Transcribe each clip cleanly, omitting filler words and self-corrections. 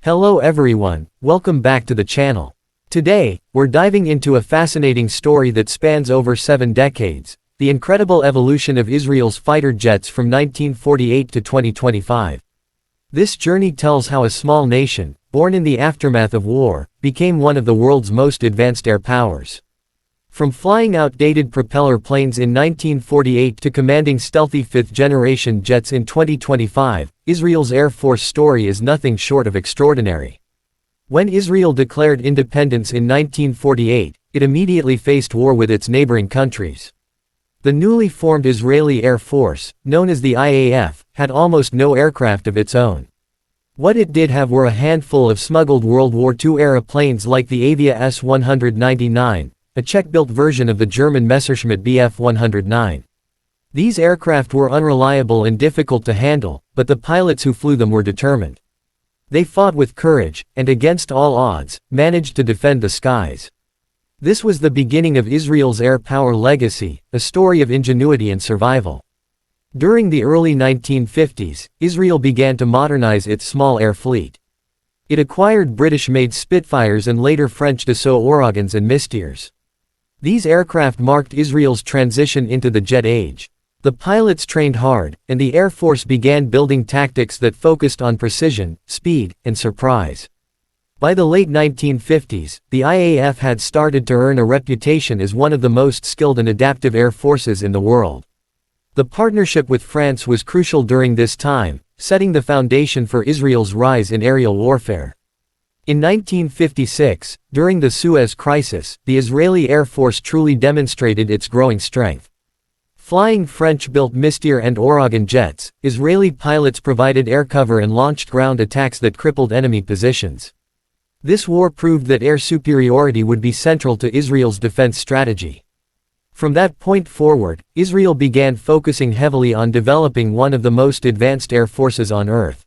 Hello everyone, welcome back to the channel. Today, we're diving into a fascinating story that spans over 7 decades, the incredible evolution of Israel's fighter jets from 1948 to 2025. This journey tells how a small nation, born in the aftermath of war, became one of the world's most advanced air powers. From flying outdated propeller planes in 1948 to commanding stealthy fifth-generation jets in 2025, Israel's Air Force story is nothing short of extraordinary. When Israel declared independence in 1948, it immediately faced war with its neighboring countries. The newly formed Israeli Air Force, known as the IAF, had almost no aircraft of its own. What it did have were a handful of smuggled World War II-era planes like the Avia S-199, a Czech-built version of the German Messerschmitt Bf-109. These aircraft were unreliable and difficult to handle, but the pilots who flew them were determined. They fought with courage, and against all odds, managed to defend the skies. This was the beginning of Israel's air power legacy, a story of ingenuity and survival. During the early 1950s, Israel began to modernize its small air fleet. It acquired British-made Spitfires and later French Dassault Ouragans and Mistirs. These aircraft marked Israel's transition into the jet age. The pilots trained hard, and the Air Force began building tactics that focused on precision, speed, and surprise. By the late 1950s, the IAF had started to earn a reputation as one of the most skilled and adaptive air forces in the world. The partnership with France was crucial during this time, setting the foundation for Israel's rise in aerial warfare. In 1956, during the Suez Crisis, the Israeli Air Force truly demonstrated its growing strength. Flying French-built Mistir and Ouragan jets, Israeli pilots provided air cover and launched ground attacks that crippled enemy positions. This war proved that air superiority would be central to Israel's defense strategy. From that point forward, Israel began focusing heavily on developing one of the most advanced air forces on Earth.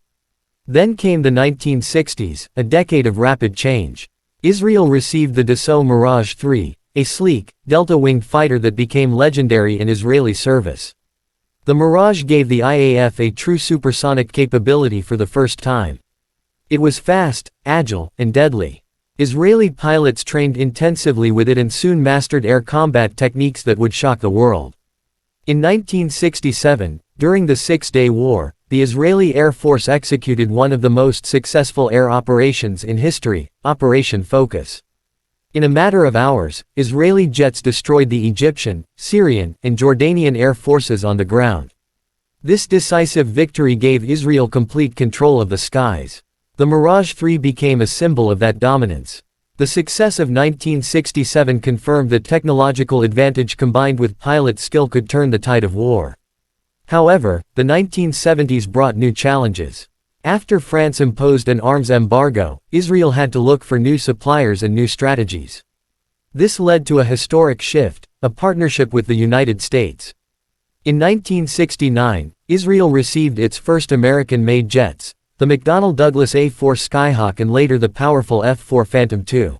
Then came the 1960s, a decade of rapid change. Israel received the Dassault Mirage 3, a sleek, delta-winged fighter that became legendary in Israeli service. The Mirage gave the IAF a true supersonic capability for the first time. It was fast, agile, and deadly. Israeli pilots trained intensively with it and soon mastered air combat techniques that would shock the world. In 1967, during the Six-Day War, the Israeli Air Force executed one of the most successful air operations in history, Operation Focus. In a matter of hours, Israeli jets destroyed the Egyptian, Syrian, and Jordanian air forces on the ground. This decisive victory gave Israel complete control of the skies. The Mirage 3 became a symbol of that dominance. The success of 1967 confirmed that technological advantage combined with pilot skill could turn the tide of war. However, the 1970s brought new challenges. After France imposed an arms embargo, Israel had to look for new suppliers and new strategies. This led to a historic shift, a partnership with the United States. In 1969, Israel received its first American-made jets, the McDonnell Douglas A-4 Skyhawk and later the powerful F-4 Phantom II.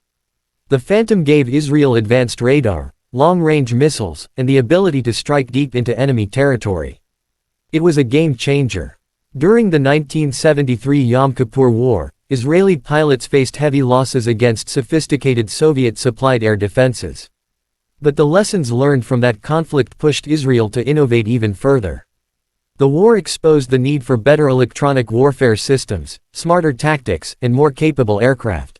The Phantom gave Israel advanced radar, long-range missiles, and the ability to strike deep into enemy territory. It was a game-changer. During the 1973 Yom Kippur War, Israeli pilots faced heavy losses against sophisticated Soviet-supplied air defenses. But the lessons learned from that conflict pushed Israel to innovate even further. The war exposed the need for better electronic warfare systems, smarter tactics, and more capable aircraft.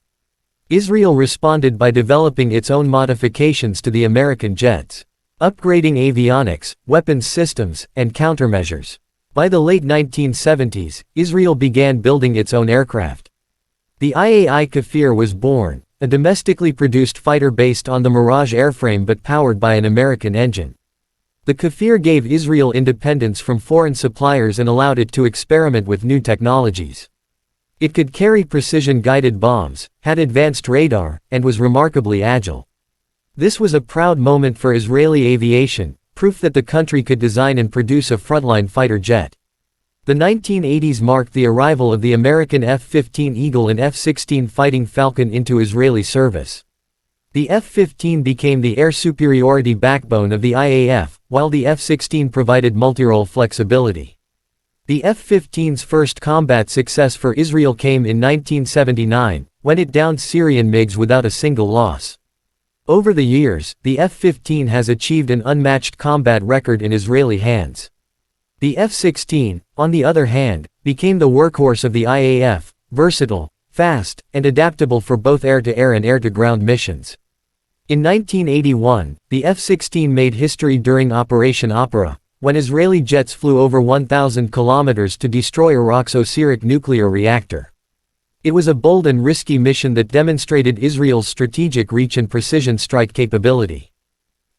Israel responded by developing its own modifications to the American jets, upgrading avionics, weapons systems, and countermeasures. By the late 1970s, Israel began building its own aircraft. The IAI Kafir was born, a domestically produced fighter based on the Mirage airframe but powered by an American engine. The Kafir gave Israel independence from foreign suppliers and allowed it to experiment with new technologies. It could carry precision-guided bombs, had advanced radar, and was remarkably agile. This was a proud moment for Israeli aviation, proof that the country could design and produce a frontline fighter jet. The 1980s marked the arrival of the American F-15 Eagle and F-16 Fighting Falcon into Israeli service. The F-15 became the air superiority backbone of the IAF, while the F-16 provided multirole flexibility. The F-15's first combat success for Israel came in 1979, when it downed Syrian MiGs without a single loss. Over the years, the F-15 has achieved an unmatched combat record in Israeli hands. The F-16, on the other hand, became the workhorse of the IAF, versatile, fast, and adaptable for both air-to-air and air-to-ground missions. In 1981, the F-16 made history during Operation Opera, when Israeli jets flew over 1,000 kilometers to destroy Iraq's Osirak nuclear reactor. It was a bold and risky mission that demonstrated Israel's strategic reach and precision strike capability.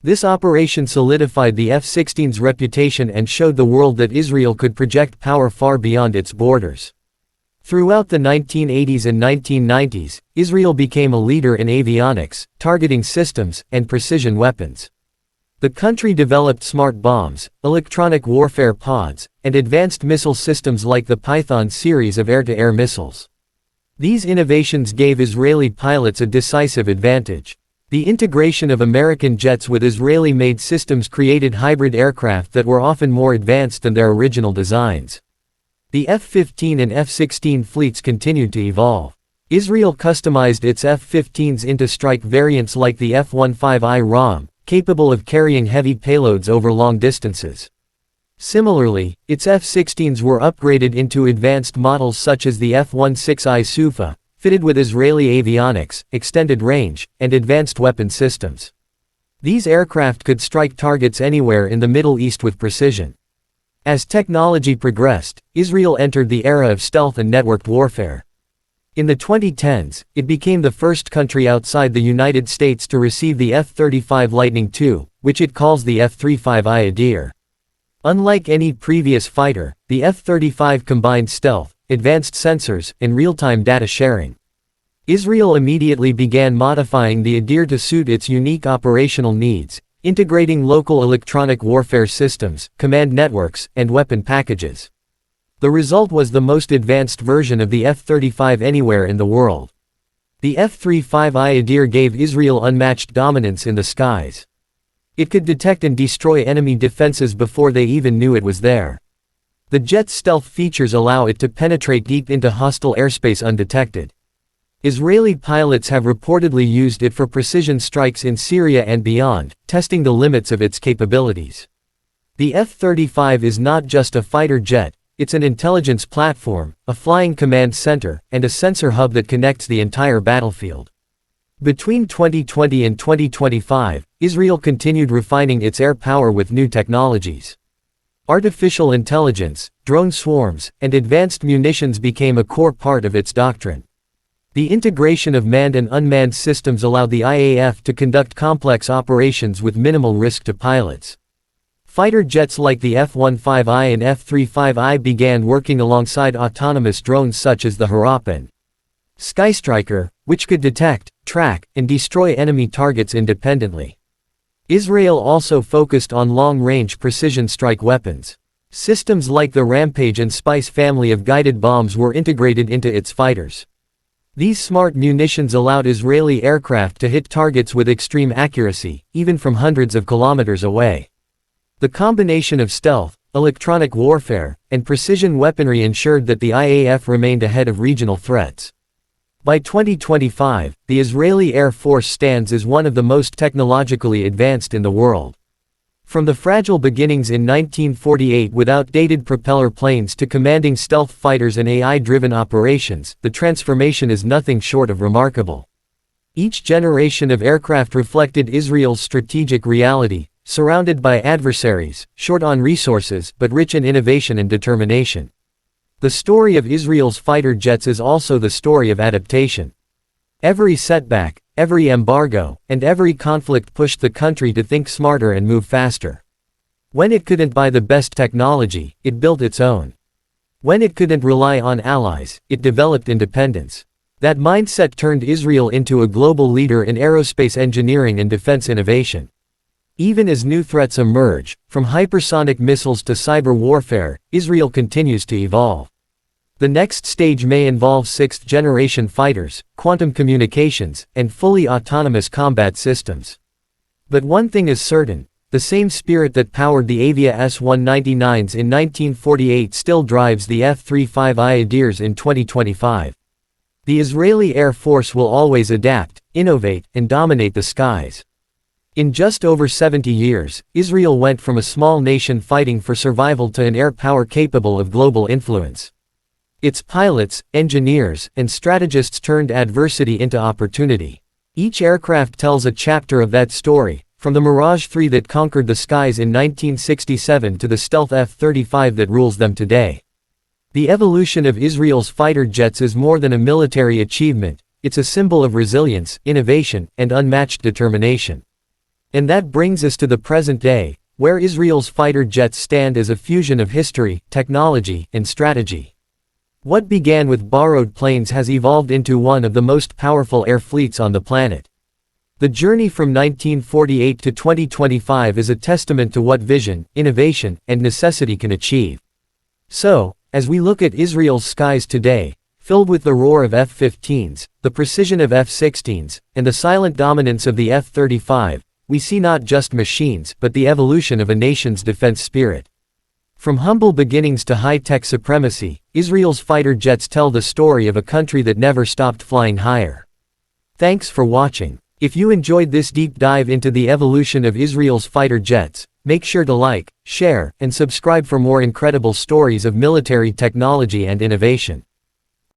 This operation solidified the F-16's reputation and showed the world that Israel could project power far beyond its borders. Throughout the 1980s and 1990s, Israel became a leader in avionics, targeting systems, and precision weapons. The country developed smart bombs, electronic warfare pods, and advanced missile systems like the Python series of air-to-air missiles. These innovations gave Israeli pilots a decisive advantage. The integration of American jets with Israeli-made systems created hybrid aircraft that were often more advanced than their original designs. The F-15 and F-16 fleets continued to evolve. Israel customized its F-15s into strike variants like the F-15I Adir, capable of carrying heavy payloads over long distances. Similarly, its F-16s were upgraded into advanced models such as the F-16I Sufa, fitted with Israeli avionics, extended range, and advanced weapon systems. These aircraft could strike targets anywhere in the Middle East with precision. As technology progressed, Israel entered the era of stealth and networked warfare. In the 2010s, it became the first country outside the United States to receive the F-35 Lightning II, which it calls the F-35I Adir. Unlike any previous fighter, the F-35 combined stealth, advanced sensors, and real-time data sharing. Israel immediately began modifying the Adir to suit its unique operational needs, integrating local electronic warfare systems, command networks, and weapon packages. The result was the most advanced version of the F-35 anywhere in the world. The F-35I Adir gave Israel unmatched dominance in the skies. It could detect and destroy enemy defenses before they even knew it was there. The jet's stealth features allow it to penetrate deep into hostile airspace undetected. Israeli pilots have reportedly used it for precision strikes in Syria and beyond, testing the limits of its capabilities. The F-35 is not just a fighter jet, it's an intelligence platform, a flying command center, and a sensor hub that connects the entire battlefield. Between 2020 and 2025, Israel continued refining its air power with new technologies. Artificial intelligence, drone swarms, and advanced munitions became a core part of its doctrine. The integration of manned and unmanned systems allowed the IAF to conduct complex operations with minimal risk to pilots. Fighter jets like the F-15I and F-35I began working alongside autonomous drones such as the Harapan Skystriker, which could detect, track, and destroy enemy targets independently. Israel also focused on long-range precision strike weapons. Systems like the Rampage and Spice family of guided bombs were integrated into its fighters. These smart munitions allowed Israeli aircraft to hit targets with extreme accuracy, even from hundreds of kilometers away. The combination of stealth, electronic warfare, and precision weaponry ensured that the IAF remained ahead of regional threats. By 2025, the Israeli Air Force stands as one of the most technologically advanced in the world. From the fragile beginnings in 1948 with outdated propeller planes to commanding stealth fighters and AI-driven operations, the transformation is nothing short of remarkable. Each generation of aircraft reflected Israel's strategic reality, surrounded by adversaries, short on resources but rich in innovation and determination. The story of Israel's fighter jets is also the story of adaptation. Every setback, every embargo, and every conflict pushed the country to think smarter and move faster. When it couldn't buy the best technology, it built its own. When it couldn't rely on allies, it developed independence. That mindset turned Israel into a global leader in aerospace engineering and defense innovation. Even as new threats emerge, from hypersonic missiles to cyber warfare, Israel continues to evolve. The next stage may involve sixth-generation fighters, quantum communications, and fully autonomous combat systems. But one thing is certain, the same spirit that powered the Avia S-199s in 1948 still drives the F-35I Adirs in 2025. The Israeli Air Force will always adapt, innovate, and dominate the skies. In just over 70 years, Israel went from a small nation fighting for survival to an air power capable of global influence. Its pilots, engineers, and strategists turned adversity into opportunity. Each aircraft tells a chapter of that story, from the Mirage 3 that conquered the skies in 1967 to the stealth F-35 that rules them today. The evolution of Israel's fighter jets is more than a military achievement, it's a symbol of resilience, innovation, and unmatched determination. And that brings us to the present day, where Israel's fighter jets stand as a fusion of history, technology, and strategy. What began with borrowed planes has evolved into one of the most powerful air fleets on the planet. The journey from 1948 to 2025 is a testament to what vision, innovation, and necessity can achieve. So, as we look at Israel's skies today, filled with the roar of F-15s, the precision of F-16s, and the silent dominance of the F-35, we see not just machines but the evolution of a nation's defense spirit. From humble beginnings to high-tech supremacy, Israel's fighter jets tell the story of a country that never stopped flying higher. Thanks for watching. If you enjoyed this deep dive into the evolution of Israel's fighter jets, make sure to like, share, and subscribe for more incredible stories of military technology and innovation.